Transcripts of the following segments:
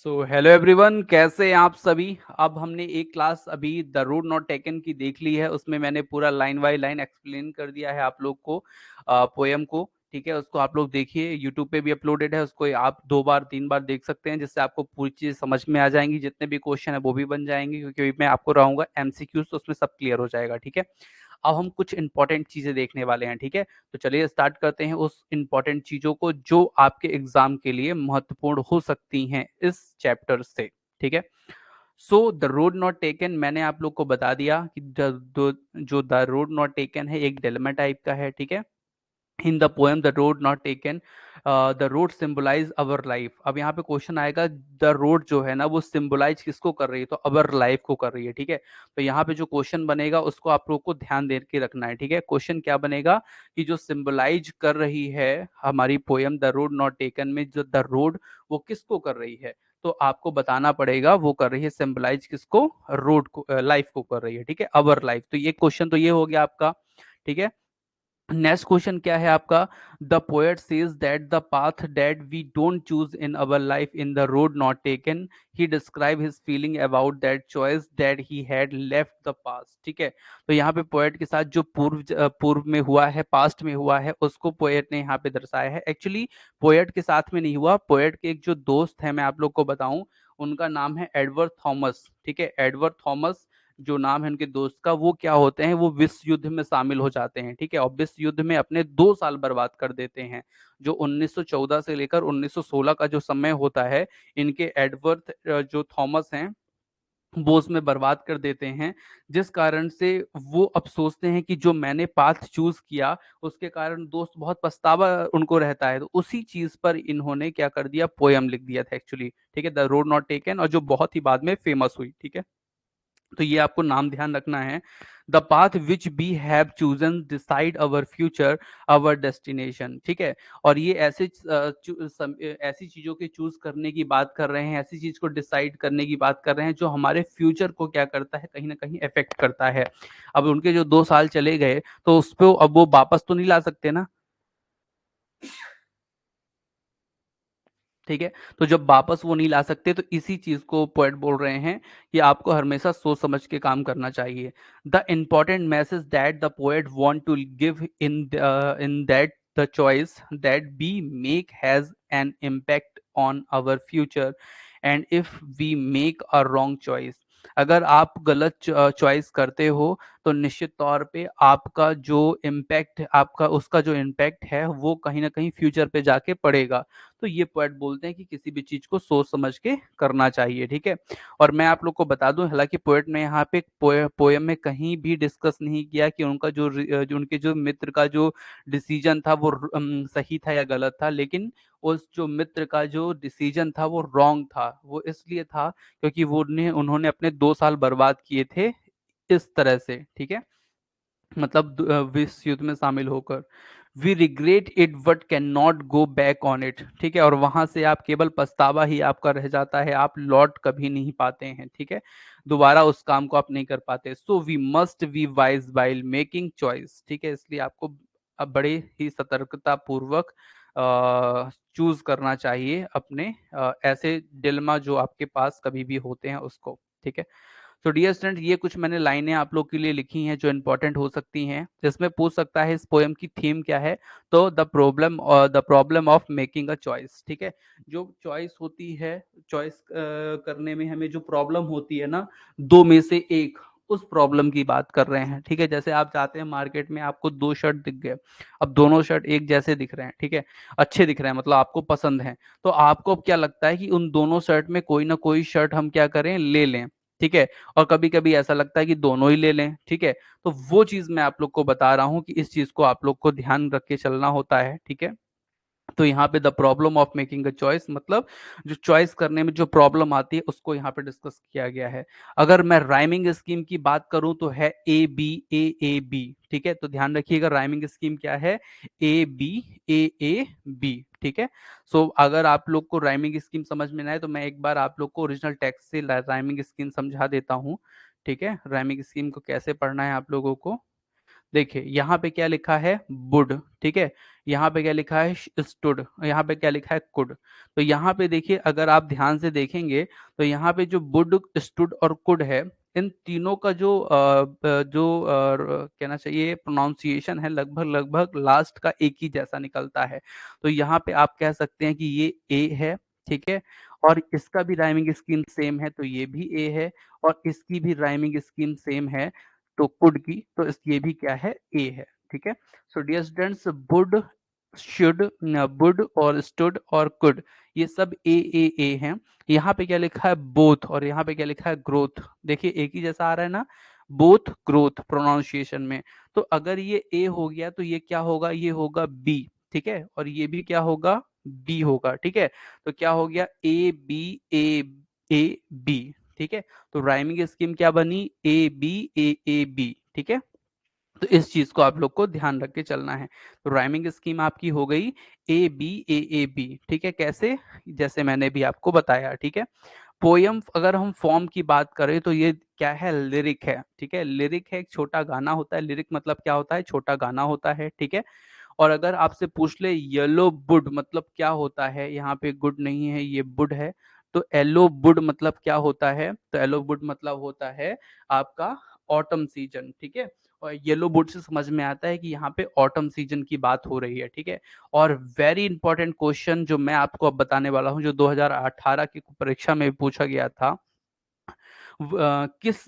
So hello everyone, कैसे हैं आप सभी। अब हमने एक क्लास अभी द रोड नॉट टेकन की देख ली है। उसमें मैंने पूरा लाइन बाय लाइन एक्सप्लेन कर दिया है आप लोग को पोएम को। ठीक है, उसको आप लोग देखिए, यूट्यूब पे भी अपलोडेड है, उसको आप 2 बार 3 बार देख सकते हैं, जिससे आपको पूरी चीज़ समझ में आ जाएंगी। जितने भी क्वेश्चन है वो भी बन जाएंगे, क्योंकि मैं आपको रहूंगा एमसीक्यूज, तो उसमें सब क्लियर हो जाएगा। ठीक है, अब हम कुछ इंपॉर्टेंट चीजें देखने वाले हैं। ठीक है, तो चलिए स्टार्ट करते हैं उस इंपॉर्टेंट चीजों को जो आपके एग्जाम के लिए महत्वपूर्ण हो सकती हैं इस चैप्टर से। ठीक है, so the road not taken, मैंने आप लोग को बता दिया कि जो द रोड नॉट टेकन है एक डिलेमा टाइप का है। ठीक है, in the poem the road not taken, the road symbolise our life. अब यहाँ पे क्वेश्चन आएगा, द रोड जो है ना वो सिंबलाइज किसको कर रही है, तो अवर लाइफ को कर रही है। ठीक है, तो यहाँ पे जो क्वेश्चन बनेगा उसको आप लोग को ध्यान दे के रखना है। ठीक है, क्वेश्चन क्या बनेगा कि जो सिंबलाइज कर रही है हमारी poem the road not taken में, जो द रोड वो किसको कर रही है, तो आपको बताना पड़ेगा वो कर रही है सिंबलाइज किसको, रोड को, लाइफ को कर रही है। ठीक है, अवर लाइफ, तो ये क्वेश्चन तो ये हो गया आपका। ठीक है, नेक्स्ट क्वेश्चन क्या है आपका, the poet says that the path that we don't choose in our life in the road not taken, he describe his feeling about that choice that he had left the past. ठीक है, तो यहाँ पे poet के साथ जो पूर्व में हुआ है, पास्ट में हुआ है, उसको पोएट ने यहाँ पे दर्शाया है। एक्चुअली पोएट के साथ में नहीं हुआ, पोएट के एक जो दोस्त है, मैं आप लोग को बताऊं, उनका नाम है एडवर्ड थॉमस। ठीक है, एडवर्ड थॉमस जो नाम है उनके दोस्त का, वो क्या होते हैं, वो विश्व युद्ध में शामिल हो जाते हैं। ठीक है, और विश्व युद्ध में अपने 2 साल बर्बाद कर देते हैं। जो 1914 से लेकर 1916 का जो समय होता है, इनके एडवर्ड जो थॉमस हैं वो उसमें बर्बाद कर देते हैं। जिस कारण से वो अब सोचते हैं कि जो मैंने पाथ चूज किया उसके कारण दोस्त बहुत पछतावा उनको रहता है, तो उसी चीज पर इन्होंने क्या कर दिया, पोयम लिख दिया था एक्चुअली। ठीक है, द रोड नॉट टेकन, और जो बहुत ही बाद में फेमस हुई। ठीक है, तो ये आपको नाम ध्यान रखना है। The path which we have chosen decide our future, our destination. ठीक है, और ये ऐसी चीजों के चूज करने की बात कर रहे हैं, ऐसी चीज को डिसाइड करने की बात कर रहे हैं जो हमारे फ्यूचर को क्या करता है, कहीं ना कहीं इफेक्ट करता है। अब उनके जो 2 साल चले गए, तो उस पर अब वो वापस तो नहीं ला सकते ना। ठीक है, तो जब वापस वो नहीं ला सकते, तो इसी चीज को पोएट बोल रहे हैं कि आपको हमेशा सोच समझ के काम करना चाहिए। The important message that the poet want to give in that the choice that we make has an impact on our future, and if we make a wrong choice, अगर आप गलत चॉइस करते हो तो निश्चित तौर पे आपका जो इम्पैक्ट, आपका उसका जो इम्पैक्ट है वो कहीं ना कहीं फ्यूचर पे जाके पड़ेगा। तो ये पॉइंट बोलते हैं कि किसी भी चीज को सोच समझ के करना चाहिए। ठीक है, और मैं आप लोग को बता दूं, हालांकि पोएट ने यहाँ पे पोएम में कहीं भी डिस्कस नहीं किया कि उनका जो उनके जो मित्र का जो डिसीजन था वो सही था या गलत था, लेकिन उस जो मित्र का जो डिसीजन था वो रॉन्ग था। वो इसलिए था क्योंकि उन्होंने अपने 2 साल बर्बाद किए थे इस तरह से। ठीक है, मतलब विश्व युद्ध में शामिल होकर। We regret it but can not go back on it. ठीक है, और वहां से आप केवल पछतावा ही आपका रह जाता है, आप लौट कभी नहीं पाते हैं। ठीक है, दोबारा उस काम को आप नहीं कर पाते। So we must be wise while making choice. ठीक है, इसलिए आपको अब बड़े ही सतर्कता पूर्वक चूज करना चाहिए अपने ऐसे डिलेमा जो आपके पास कभी भी होते हैं उसको। ठीक है, तो डियर स्टूडेंट, ये कुछ मैंने लाइनें आप लोग के लिए लिखी हैं जो इंपॉर्टेंट हो सकती हैं। इसमें पूछ सकता है इस पोएम की थीम क्या है, तो the problem of making a choice. ठीक है, जो चॉइस होती है, चॉइस करने में हमें जो प्रॉब्लम होती है ना, दो में से एक, उस प्रॉब्लम की बात कर रहे हैं। ठीक है, जैसे आप जाते हैं मार्केट में, आपको 2 शर्ट दिख गए, अब दोनों शर्ट एक जैसे दिख रहे हैं। ठीक है, अच्छे दिख रहे हैं, मतलब आपको पसंद है, तो आपको अब क्या लगता है कि उन दोनों शर्ट में कोई ना कोई शर्ट हम क्या करें, ले लें। ठीक है, और कभी कभी ऐसा लगता है कि दोनों ही ले लें। ठीक है, तो वो चीज मैं आप लोग को बता रहा हूं कि इस चीज को आप लोग को ध्यान रख के चलना होता है। ठीक है, तो यहाँ पे the problem of making a choice, मतलब जो चॉइस करने में जो प्रॉब्लम आती है उसको यहाँ पे डिस्कस किया गया है। अगर मैं राइमिंग स्कीम की बात करूं तो है A B A A B। ठीक है, तो ध्यान रखिएगा राइमिंग स्कीम क्या है, A B A A B। ठीक है, सो अगर आप लोग को राइमिंग स्कीम समझ में ना आए तो मैं एक बार आप लोग को ओरिजिनल टेक्स्ट से राइमिंग स्कीम समझा देता हूँ। ठीक है, राइमिंग स्कीम को कैसे पढ़ना है आप लोगों को। देखिए यहाँ पे क्या लिखा है, वुड, ठीक है, यहाँ पे क्या लिखा है, स्टूड, यहाँ पे क्या लिखा है, कुड। तो यहाँ पे देखिए अगर आप ध्यान से देखेंगे तो यहाँ पे जो वुड, स्टूड और कुड है, इन तीनों का जो कहना चाहिए प्रोनाउंसिएशन है, लगभग लगभग लास्ट का एक ही जैसा निकलता है। तो यहाँ पे आप कह सकते हैं कि ये ए है, ठीक है, और इसका भी राइमिंग स्कीम सेम है, तो ये भी ए है, और इसकी भी राइमिंग स्कीम सेम है, तो कुड की, तो ये भी क्या है, ए है, ठीक है। So dear students, would, should, would और स्टूड और कुड, ये सब ए हैं। यहाँ पे क्या लिखा है, बोथ, और यहाँ पे क्या लिखा है, ग्रोथ। देखिए एक ही जैसा आ रहा है ना, बोथ ग्रोथ प्रोनाउंसिएशन में। तो अगर ये ए हो गया तो ये क्या होगा, ये होगा बी, ठीक है, और ये भी क्या होगा, बी होगा, ठीक है। तो क्या हो गया, ए बी, ठीक है। तो राइमिंग स्कीम क्या बनी, ए बी, ठीक है। तो इस चीज को आप लोग को ध्यान रख के चलना है। तो राइमिंग स्कीम आपकी हो गई ए बी, ठीक है। कैसे, जैसे मैंने भी आपको बताया, ठीक है। पोयम अगर हम फॉर्म की बात करें तो ये क्या है, लिरिक है, ठीक है। लिरिक है, एक छोटा गाना होता है। लिरिक मतलब क्या होता है, छोटा गाना होता है, ठीक है। और अगर आपसे पूछ ले येलो बुड मतलब क्या होता है, यहाँ पे गुड नहीं है, ये बुड है। तो येलो बुड मतलब क्या होता है, तो येलो बुड मतलब होता है आपका ऑटम सीजन, ठीक है। और येलो बुड से समझ में आता है कि यहाँ पे ऑटम सीजन की बात हो रही है, ठीक है। और वेरी इंपॉर्टेंट क्वेश्चन जो मैं आपको अब बताने वाला हूँ, जो 2018 की परीक्षा में पूछा गया था, किस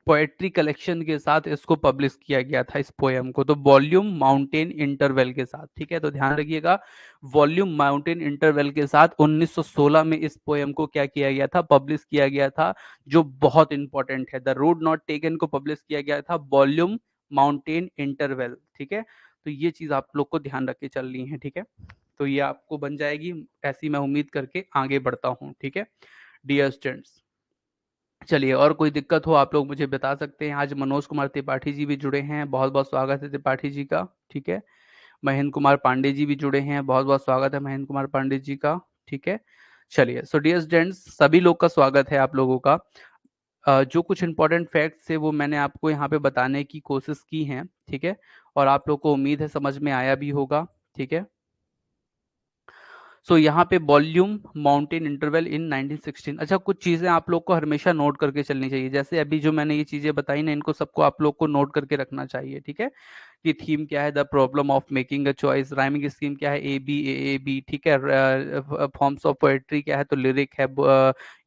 पोएट्री कलेक्शन के साथ इसको पब्लिश किया गया था, इस पोयम को, तो वॉल्यूम माउंटेन इंटरवेल के साथ, ठीक है। तो ध्यान रखिएगा, वॉल्यूम माउंटेन इंटरवेल के साथ 1916 में इस पोयम को क्या किया गया था, पब्लिश किया गया था, जो बहुत इंपॉर्टेंट है। द रोड नॉट टेकन को पब्लिश किया गया था वॉल्यूम माउंटेन इंटरवेल, ठीक है। तो ये चीज आप लोग को ध्यान रख के चलनी है, ठीक है। तो ये आपको बन जाएगी, ऐसी मैं उम्मीद करके आगे बढ़ता हूँ, ठीक है डियर स्टूडेंट्स। चलिए, और कोई दिक्कत हो आप लोग मुझे बता सकते हैं। आज मनोज कुमार त्रिपाठी जी भी जुड़े हैं, बहुत बहुत स्वागत है त्रिपाठी जी का, ठीक है। महेंद्र कुमार पांडे जी भी जुड़े हैं, बहुत बहुत स्वागत है महेंद्र कुमार पांडे जी का, ठीक है। चलिए, सो डियर स्टूडेंट्स, सभी लोग का स्वागत है आप लोगों का। जो कुछ इंपॉर्टेंट फैक्ट्स है वो मैंने आपको यहाँ पे बताने की कोशिश की है, ठीक है। और आप लोग को उम्मीद है समझ में आया भी होगा, ठीक है। सो यहाँ पे वॉल्यूम माउंटेन इंटरवल इन 1916। अच्छा, कुछ चीजें आप लोग को हमेशा नोट करके चलनी चाहिए, जैसे अभी जो मैंने ये चीजें बताई ना, इनको सबको आप लोग को नोट करके रखना चाहिए, ठीक है। कि थीम क्या है, the problem of making a choice, rhyming scheme क्या है, ए बी, ठीक है। फॉर्म्स ऑफ पोएट्री क्या है, तो लिरिक है।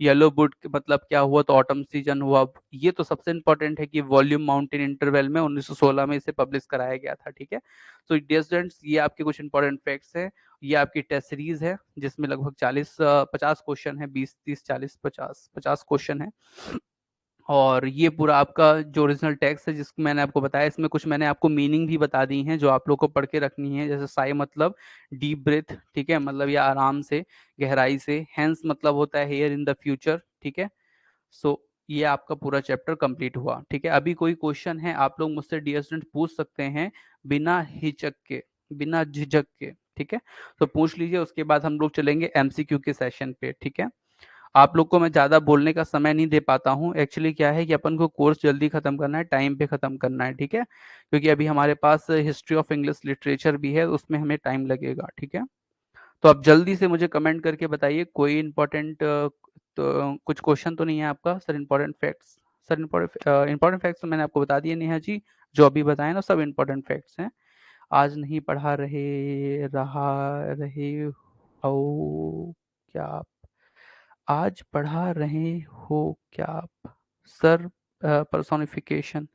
येलो बुड मतलब क्या हुआ, तो ऑटम सीजन हुआ। ये तो सबसे इंपॉर्टेंट है कि वॉल्यूम माउंटेन इंटरवल में 1916 में इसे पब्लिश कराया गया था, ठीक है। तो डियर स्टूडेंट्स, ये आपके कुछ इंपॉर्टेंट फैक्ट्स हैं। ये आपकी टेस्ट सीरीज है जिसमें लगभग 50 क्वेश्चन है, 20 30 40 50 क्वेश्चन है। और ये पूरा आपका जो ओरिजिनल टेक्स्ट है जिसको मैंने आपको बताया, इसमें कुछ मैंने आपको मीनिंग भी बता दी हैं जो आप लोग को पढ़ के रखनी है। जैसे साई मतलब डीप ब्रेथ, ठीक है, मतलब या आराम से, गहराई से। हेंस मतलब होता है हेयर इन द फ्यूचर, ठीक है। सो ये आपका पूरा चैप्टर कंप्लीट हुआ, ठीक है। अभी कोई क्वेश्चन है आप लोग मुझसे डियर स्टूडेंट पूछ सकते हैं, बिना हिचक के, बिना झिझक के, ठीक है। तो पूछ लीजिए, उसके बाद हम लोग चलेंगे एमसीक्यू के सेशन पे, ठीक है। आप लोग को मैं ज़्यादा बोलने का समय नहीं दे पाता हूँ, एक्चुअली क्या है कि अपन को कोर्स जल्दी खत्म करना है, टाइम पे खत्म करना है, ठीक है। क्योंकि अभी हमारे पास हिस्ट्री ऑफ इंग्लिश लिटरेचर भी है, उसमें हमें टाइम लगेगा, ठीक है। तो आप जल्दी से मुझे कमेंट करके बताइए, कोई इंपॉर्टेंट तो कुछ क्वेश्चन तो नहीं है आपका, sir important facts. Sir important facts तो मैंने आपको बता दिए नेहा जी, जो अभी बताए ना सब इंपॉर्टेंट फैक्ट्स हैं। आज नहीं पढ़ा रहे हो क्या आप, आज पढ़ा रहे हो क्या आप, सर पर्सोनिफिकेशन।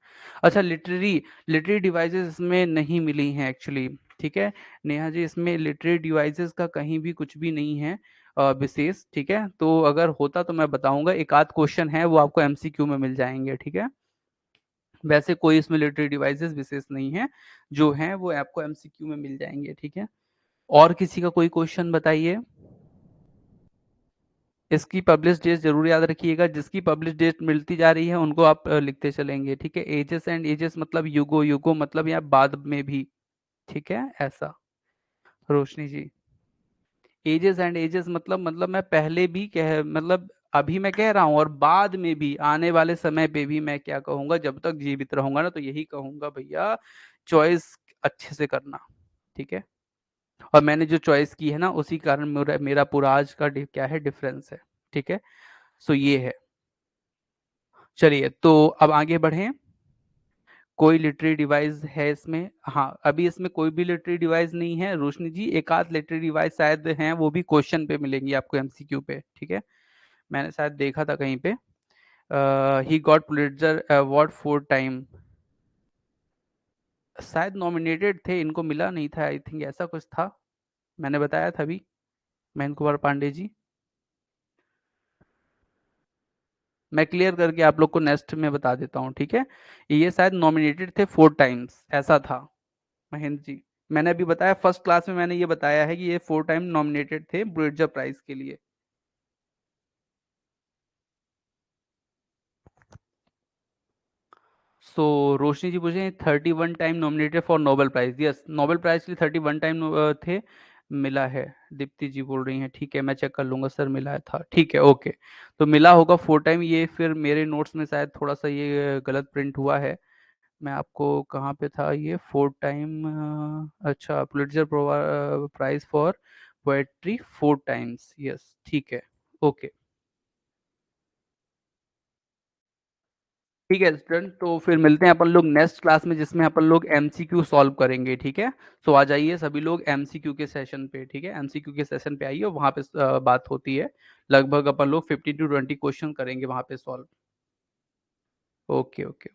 अच्छा, लिटरेरी लिटरेरी डिवाइसेस इसमें नहीं मिली हैं एक्चुअली, ठीक है नेहा जी, इसमें लिटरेरी डिवाइसेस का कहीं भी कुछ भी नहीं है विशेष, ठीक है। तो अगर होता तो मैं बताऊंगा, एक आध क्वेश्चन है वो आपको एमसीक्यू में मिल जाएंगे, ठीक है। वैसे कोई इसमें लिटरेरी डिवाइसेस विशेष नहीं है, जो हैं वो आपको एमसीक्यू में मिल जाएंगे, ठीक है। और किसी का कोई क्वेश्चन बताइए। इसकी पब्लिश डेट जरूर याद रखिएगा, जिसकी पब्लिश डेट मिलती जा रही है उनको आप लिखते चलेंगे, ठीक है। एजेस एंड एजेस मतलब युगो, युगो मतलब यहाँ बाद में भी, ठीक है, ऐसा। रोशनी जी, एजेस एंड एजेस मतलब मैं पहले भी कह मतलब अभी मैं कह रहा हूँ, और बाद में भी आने वाले समय पे भी मैं क्या कहूंगा, जब तक जीवित रहूंगा ना, तो यही कहूंगा भैया, चॉइस अच्छे से करना। ठीक है। और मैंने जो चॉइस की है ना, उसी कारण मेरा मेरा पूरा आज का क्या है, डिफरेंस है। ठीक है। सो ये है। चलिए, तो अब आगे बढ़ें। कोई लिटरी डिवाइस है इसमें? हाँ, अभी इसमें कोई भी लिटरी डिवाइस नहीं है रोशनी जी, एक आध लिटरी डिवाइस शायद हैं, वो भी क्वेश्चन पे मिलेंगी आपको, एमसीक्यू पे। ठीक है। मैंने शायद देखा था कहीं पे, he got Pulitzer award 4 time. शायद नॉमिनेटेड थे, इनको मिला नहीं था, आई थिंक ऐसा कुछ था। मैंने बताया था अभी, महेंद्र कुमार पांडे जी। मैं क्लियर करके आप लोग को नेक्स्ट में बता देता हूँ। ठीक है। ये शायद नॉमिनेटेड थे 4 टाइम्स, ऐसा था महेंद्र जी। मैंने अभी बताया, फर्स्ट क्लास में मैंने ये बताया है कि ये 4 टाइम नॉमिनेटेड थे बुलिट्जर प्राइज के लिए। सो रोशनी जी पूछे 31 time nominated for Nobel prize. Yes, Nobel prize के लिए 31 टाइम थे, मिला है। दीप्ति जी बोल रही हैं, ठीक है मैं चेक कर लूंगा सर, मिला था, ठीक है, ओके। तो मिला होगा 4 टाइम, ये फिर मेरे नोट्स में शायद थोड़ा सा ये गलत प्रिंट हुआ है। मैं आपको कहाँ पे था ये 4 टाइम, अच्छा, Pulitzer prize for poetry 4 times, yes, ठीक है, ओके। ठीक है स्टूडेंट, तो फिर मिलते हैं अपन लोग नेक्स्ट क्लास में, जिसमें अपन लोग एमसीक्यू सॉल्व करेंगे। ठीक है। तो आ जाइए सभी लोग एमसीक्यू के सेशन पे। ठीक है, एमसीक्यू के सेशन पे आइए, और वहाँ पे बात होती है। लगभग अपन लोग 15 to 20 क्वेश्चन करेंगे वहाँ पे सॉल्व। Okay okay.